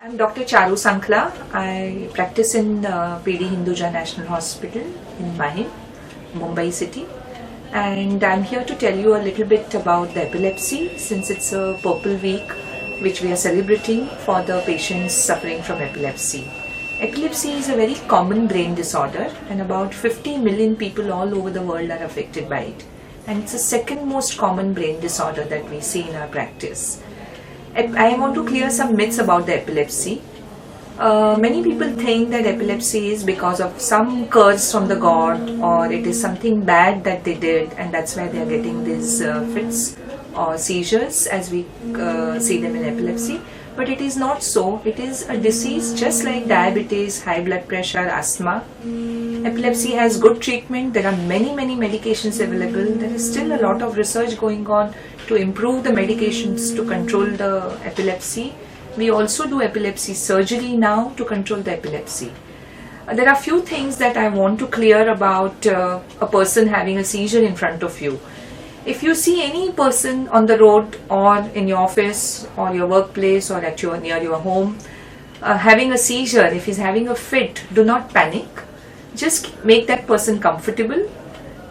I'm Dr. Sankhla. I practice in PD Hinduja National Hospital in Mahim, Mumbai city, and I'm here to tell you a little bit about the epilepsy, since it's a Purple Week which we are celebrating for the patients suffering from epilepsy. Epilepsy is a very common brain disorder, and about 50 million people all over the world are affected by it, and it's the second most common brain disorder that we see in our practice. I want to clear some myths about the epilepsy. Many people think that epilepsy is because of some curse from the god, or it is something bad that they did and that's why they are getting these fits or seizures as we see them in epilepsy. But it is not so. It is a disease just like diabetes, high blood pressure, asthma. Epilepsy has good treatment. There are many medications available. There is still a lot of research going on to improve the medications to control the epilepsy. We also do epilepsy surgery now to control the epilepsy. There are few things that I want to clear about a person having a seizure in front of you. If you see any person on the road or in your office or your workplace or near your home having a seizure, if he's having a fit, do not panic. Just make that person comfortable.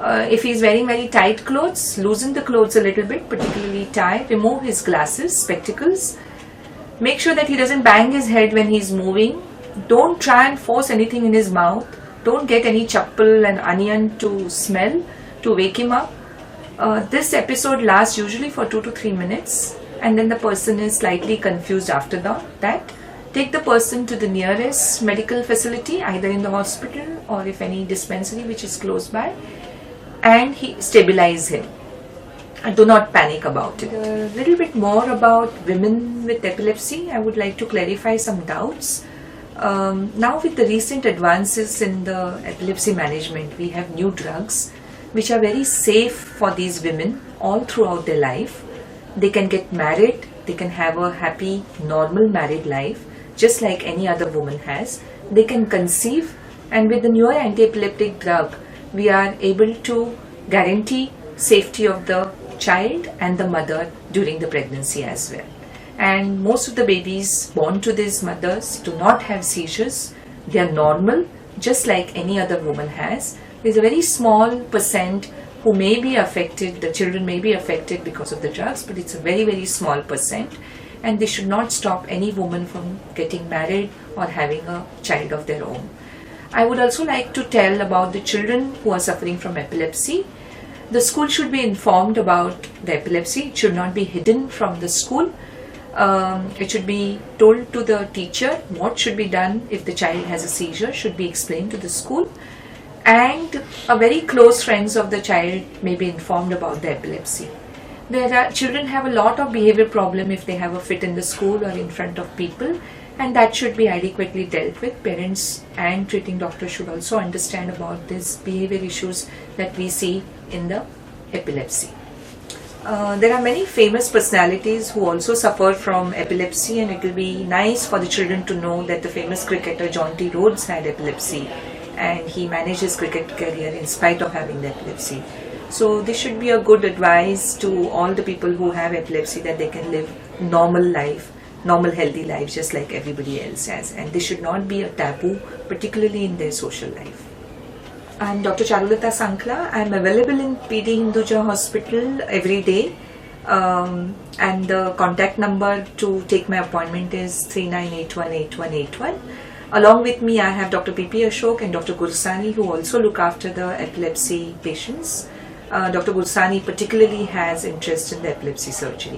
If he's wearing very tight clothes, loosen the clothes a little bit, particularly tie, remove his glasses, spectacles. Make sure that he doesn't bang his head when he's moving. Don't try and force anything in his mouth. Don't get any chappal and onion to smell to wake him up. This episode lasts usually for 2 to 3 minutes, and then the person is slightly confused after that. Take the person to the nearest medical facility, either in the hospital or if any dispensary which is close by, and stabilize him. Do not panic about it. A little bit more about women with epilepsy. I would like to clarify some doubts. Now with the recent advances in the epilepsy management, we have new drugs which are very safe for these women all throughout their life. They can get married, they can have a happy, normal married life, just like any other woman has. They can conceive, and with the newer anti-epileptic drug, we are able to guarantee safety of the child and the mother during the pregnancy as well. And most of the babies born to these mothers do not have seizures. They are normal, just like any other woman has. There's a very small percent who may be affected, the children may be affected because of the drugs, but it's a very small percent, and they should not stop any woman from getting married or having a child of their own. I would also like to tell about the children who are suffering from epilepsy. The school should be informed about the epilepsy. It should not be hidden from the school. It should be told to the teacher what should be done if the child has a seizure, should be explained to the school. And a very close friends of the child may be informed about the epilepsy. Children have a lot of behavior problem if they have a fit in the school or in front of people, and that should be adequately dealt with. Parents and treating doctors should also understand about these behavior issues that we see in the epilepsy. There are many famous personalities who also suffer from epilepsy, and it will be nice for the children to know that the famous cricketer John T. Rhodes had epilepsy, and he managed his cricket career in spite of having the epilepsy. So this should be a good advice to all the people who have epilepsy, that they can live normal life, normal healthy lives just like everybody else has, and this should not be a taboo, particularly in their social life. I'm Dr. Charulata Sankhla. I'm available in PD Hinduja Hospital every day, and the contact number to take my appointment is 39818181. Along with me, I have Dr. P.P. Ashok and Dr. Gursani, who also look after the epilepsy patients. Dr. Gursani particularly has interest in the epilepsy surgery.